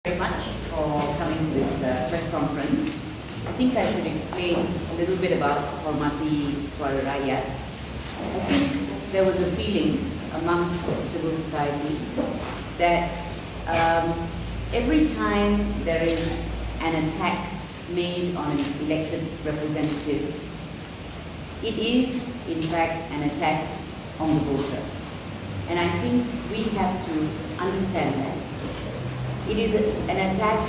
Very much for coming to this press conference. I think I should explain a little bit about Hormati Suara Rakyat. I think there was a feeling amongst civil society that every time there is an attack made on an elected representative, it is in fact an attack on the voter. And I think we have to understand that. It is an attack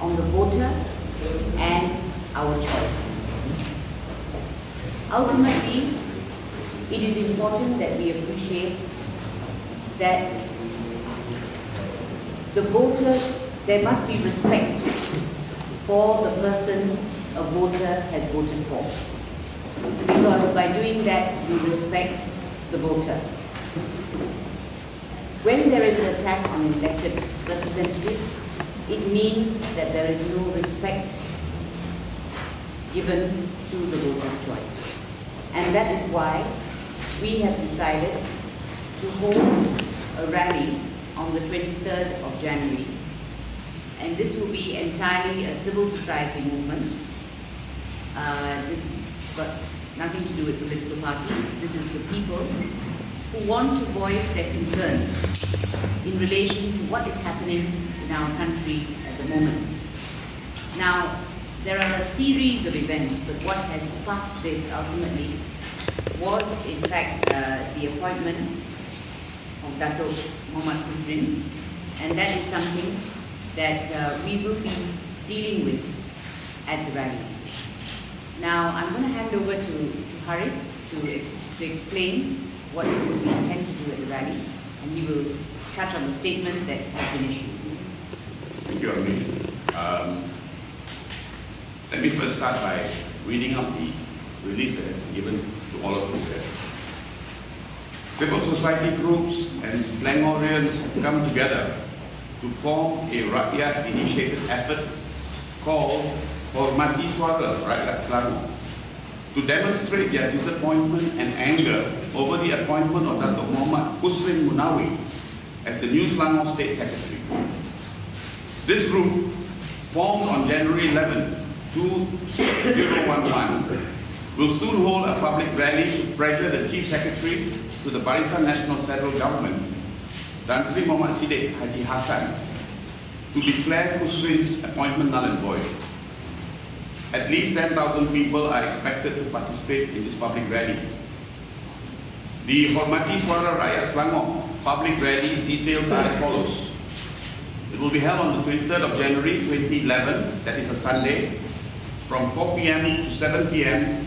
on the voter and our choice. Ultimately, it is important that we appreciate that the voter, there must be respect for the person a voter has voted for. Because by doing that, you respect the voter. When there is an attack on an elected representative, it means that there is no respect given to the voter's choice. And that is why we have decided to hold a rally on the 23rd of January. And this will be entirely a civil society movement. This has got nothing to do with political parties. This is the people who want to voice their concerns in relation to what is happening in our country at the moment. Now, there are a series of events, but what has sparked this ultimately was, in fact, the appointment of Dato' Muhammad Husrin, and that is something that we will be dealing with at the rally. Now, I'm going to hand over to Haris to explain what it is we intend to do at the rally, and he will touch on the statement that has been issued. Thank you, Ami. Let me first start by reading out the release that has been given to all of you. Civil society groups and Selangorians have come together to form a rakyat-initiated effort called Hormati Suara Rakyat Selangor, to demonstrate their disappointment and anger over the appointment of Dato' Muhammad Husrin Munawi as the new Selangor State Secretary. This group, formed on January 11, 2011, will soon hold a public rally to pressure the Chief Secretary to the Barisan Nasional Federal Government, Tan Sri Muhammad Siddiq Haji Hassan, to declare Husrin's appointment null and void. At least 10,000 people are expected to participate in this public rally. The Hormati Suara Rakyat Selangor public rally details are as follows. It will be held on the 23rd of January 2011, that is a Sunday, from 4 p.m. to 7 p.m.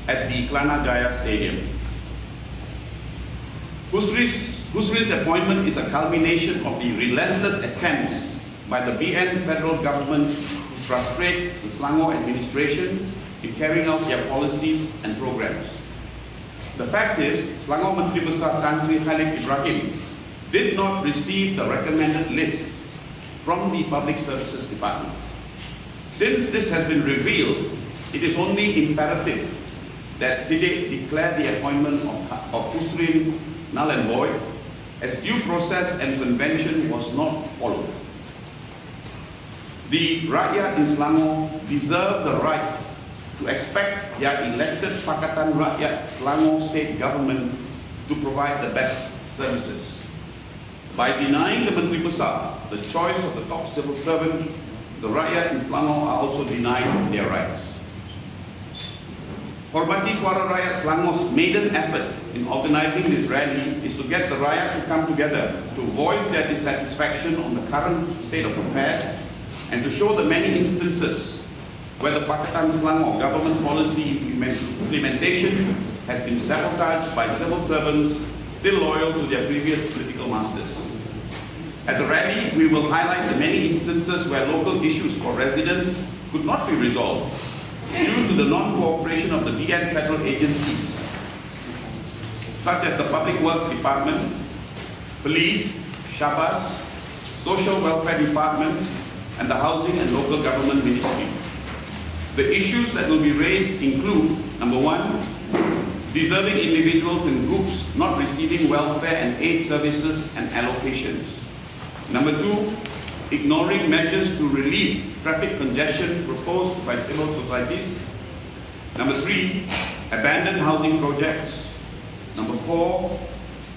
at the Kelana Jaya Stadium. Husrin's appointment is a culmination of the relentless attempts by the BN federal government frustrate the Selangor administration in carrying out their policies and programs. The fact is, Selangor Menteri Besar Tan Sri Khalid Ibrahim did not receive the recommended list from the Public Services Department. Since this has been revealed, it is only imperative that Siddiq declare the appointment of Husrin null and void, as due process and convention was not followed. The rakyat in Selangor deserve the right to expect their elected Pakatan Rakyat Selangor State Government to provide the best services. By denying the Menteri Besar the choice of the top civil servant, the rakyat in Selangor are also denied their rights. Hormati Suara Rakyat Selangor's maiden effort in organizing this rally is to get the rakyat to come together to voice their dissatisfaction on the current state of affairs and to show the many instances where the Pakatan Selangor government policy implementation has been sabotaged by civil servants still loyal to their previous political masters. At the rally, we will highlight the many instances where local issues for residents could not be resolved due to the non-cooperation of the BN federal agencies, such as the Public Works Department, Police, Shabas, Social Welfare Department, and the Housing and Local Government Ministry. The issues that will be raised include, number one, deserving individuals and groups not receiving welfare and aid services and allocations. Number two, ignoring measures to relieve traffic congestion proposed by civil societies. Number 3, abandoned housing projects. Number 4,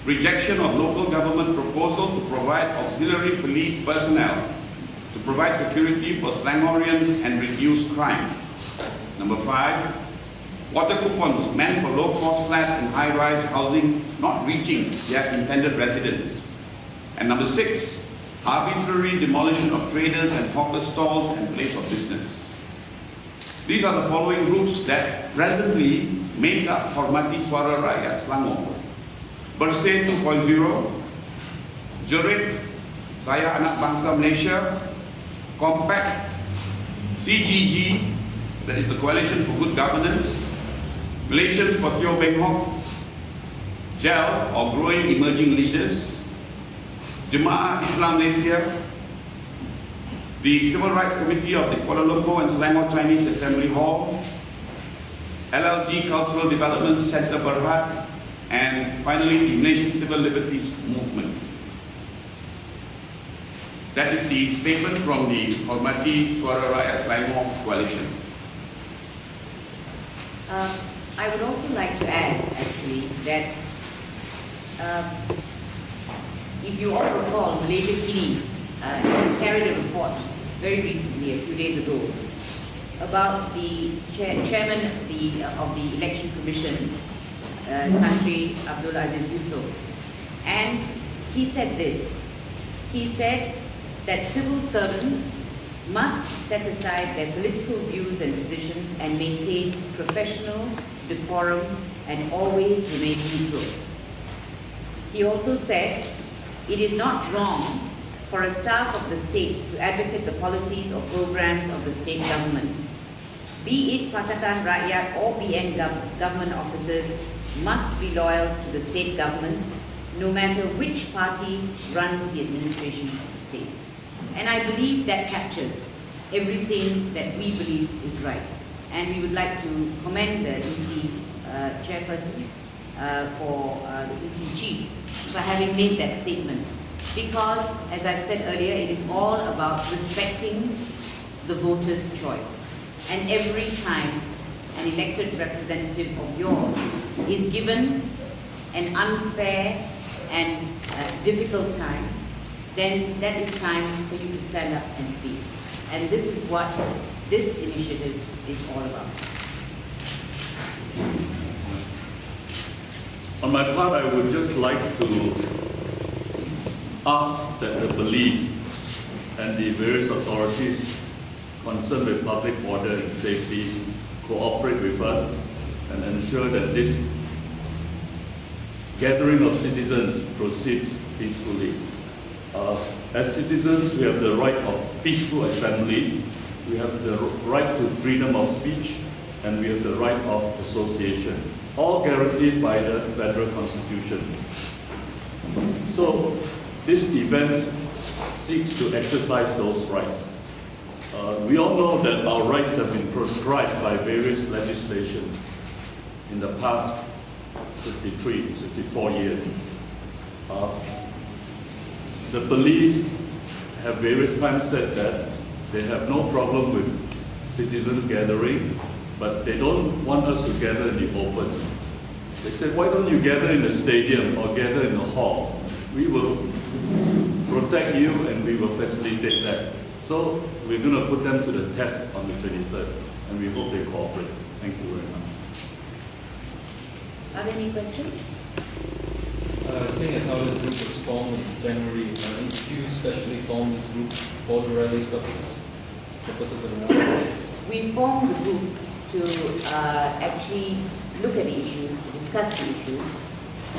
rejection of local government proposal to provide auxiliary police personnel to provide security for Selangorians and reduce crime. Number 5, water coupons meant for low-cost flats and high-rise housing not reaching their intended residents. And number 6, arbitrary demolition of traders and hawker stalls and place of business. These are the following groups that presently make up Hormati Suara Rakyat Selangor. Bersih 2.0, Jerit, Saya Anak Bangsa Malaysia, Compact, CGG, that is the Coalition for Good Governance, Malaysians for Teo Beng Hock, GEL or Growing Emerging Leaders, Jemaah Islam Malaysia, the Civil Rights Committee of the Kuala Lumpur and Selangor Chinese Assembly Hall, LLG Cultural Development Centre Berhad, and finally the Indonesian Civil Liberties Movement. That is the statement from the Hormati Suara Rakyat Selangor Coalition. I would also like to add, actually, that if you all recall, Malaysia Kini carried a report very recently, a few days ago, about the chairman of the Election Commission, Country Abdul Aziz Yusof. And he said this. He said that civil servants must set aside their political views and positions and maintain professional decorum and always remain neutral. He also said it is not wrong for a staff of the state to advocate the policies or programs of the state government. Be it Pakatan Rakyat or BN government officers must be loyal to the state government, no matter which party runs the administration of the state. And I believe that captures everything that we believe is right. And we would like to commend the EC chairperson for the EC chief for having made that statement. Because, as I've said earlier, it is all about respecting the voter's choice. And every time an elected representative of yours is given an unfair and difficult time, then that is time for you to stand up and speak. And this is what this initiative is all about. On my part, I would just like to ask that the police and the various authorities concerned with public order and safety cooperate with us and ensure that this gathering of citizens proceeds peacefully. As citizens, we have the right of peaceful assembly, we have the right to freedom of speech, and we have the right of association, all guaranteed by the Federal Constitution. So, this event seeks to exercise those rights. We all know that our rights have been prescribed by various legislation in the past 54 years. The police have various times said that they have no problem with citizen gathering, but they don't want us to gather in the open. They said, why don't you gather in the stadium or gather in the hall? We will protect you and we will facilitate that. So we're going to put them to the test on the 23rd, and we hope they cooperate. Thank you very much. Are there any questions? Seeing as how this group was formed in January, did you specially form this group for the rally's purposes of the rally? We formed the group to actually look at the issues, to discuss the issues.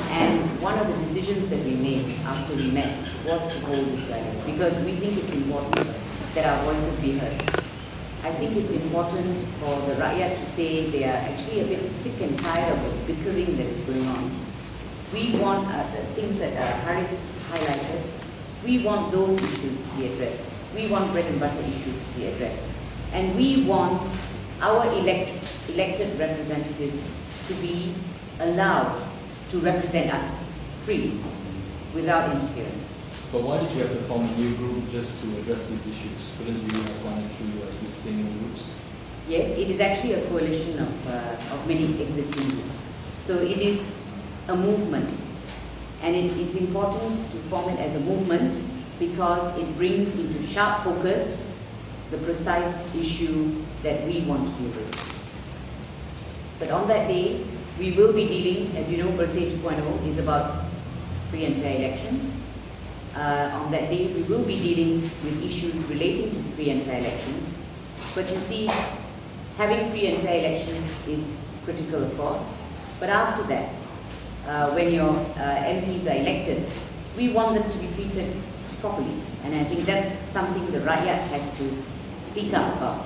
And one of the decisions that we made after we met was to hold this rally, because we think it's important that our voices be heard. I think it's important for the Rakyat to say they are actually a bit sick and tired of the bickering that is going on. We want the things that Haris highlighted, we want those issues to be addressed. We want bread and butter issues to be addressed. And we want our elected representatives to be allowed to represent us freely, without interference. But why did you have to form a new group just to address these issues? Couldn't you have gone through existing groups? Yes, it is actually a coalition of many existing groups. So it is a movement, and it's important to form it as a movement because it brings into sharp focus the precise issue that we want to deal with. But on that day, we will be dealing, as you know, Per Se 2.0 is about free and fair elections. On that day, we will be dealing with issues relating to free and fair elections. But you see, having free and fair elections is critical, of course. But after that, when your MPs are elected, we want them to be treated properly. And I think that's something the Rakyat has to speak up about.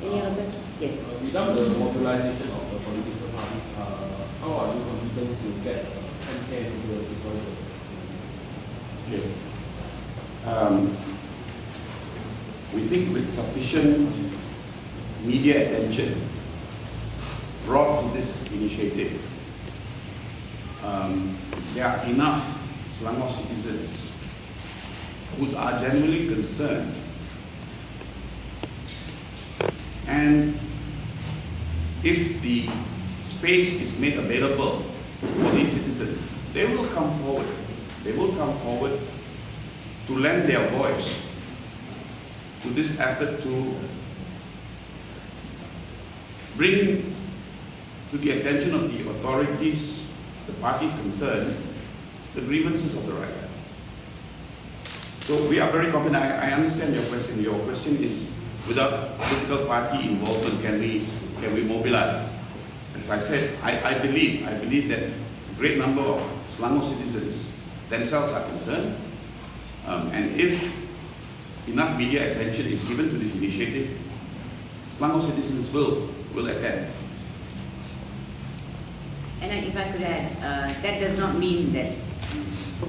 Any other questions? Yes. Without the mobilization of the political parties, how are you confident to get MK into the deployment? Okay. We think with sufficient media attention brought to this initiative, there are enough Selangor citizens who are genuinely concerned, and if the space is made available for these citizens, they will come forward. They will come forward to lend their voice to this effort to bring to the attention of the authorities, the parties concerned, the grievances of the Rakyat. So we are very confident. I understand your question. Your question is, without political party involvement, can we mobilize? As I said, I believe that a great number of Selangor citizens themselves are concerned, and if enough media attention is given to this initiative, Selangor citizens will attend. And if I could add, that does not mean that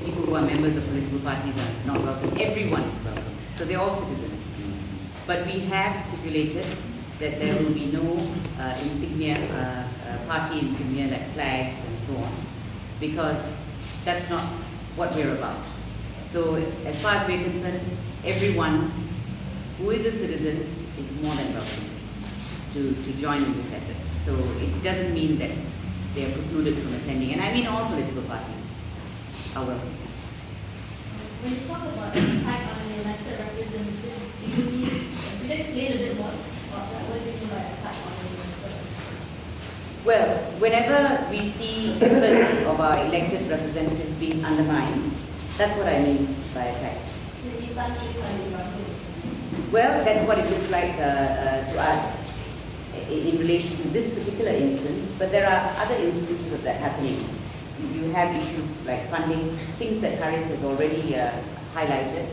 people who are members of political parties are not welcome. Everyone is welcome. So they're all citizens. But we have stipulated that there will be no insignia, party insignia like flags and so on, because that's not what we're about. So as far as we're concerned, everyone who is a citizen is more than welcome to join in this effort. So it doesn't mean that they are precluded from attending. And I mean all political parties are welcome. When you talk about attack on an elected representative, do you mean, could you explain a bit more about that? What do you mean by attack on an elected? Well, whenever we see efforts of our elected representatives being undermined, that's what I mean by attack. So if that's Well, that's what it looks like to us in relation to this particular instance, but there are other instances of that happening. You have issues like funding, things that Haris has already highlighted,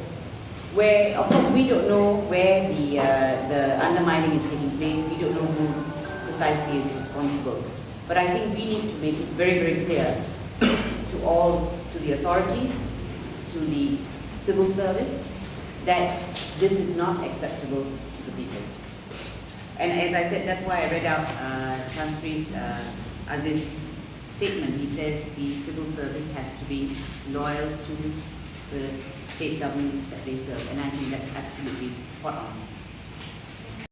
where of course we don't know where the undermining is taking place, we don't know who precisely is responsible. But I think we need to make it very, very clear to the authorities, to the civil service, that this is not acceptable to the people. And as I said, that's why I read out Tan Sri's Aziz's statement. He says the civil service has to be loyal to the state government that they serve, and I think that's absolutely spot on.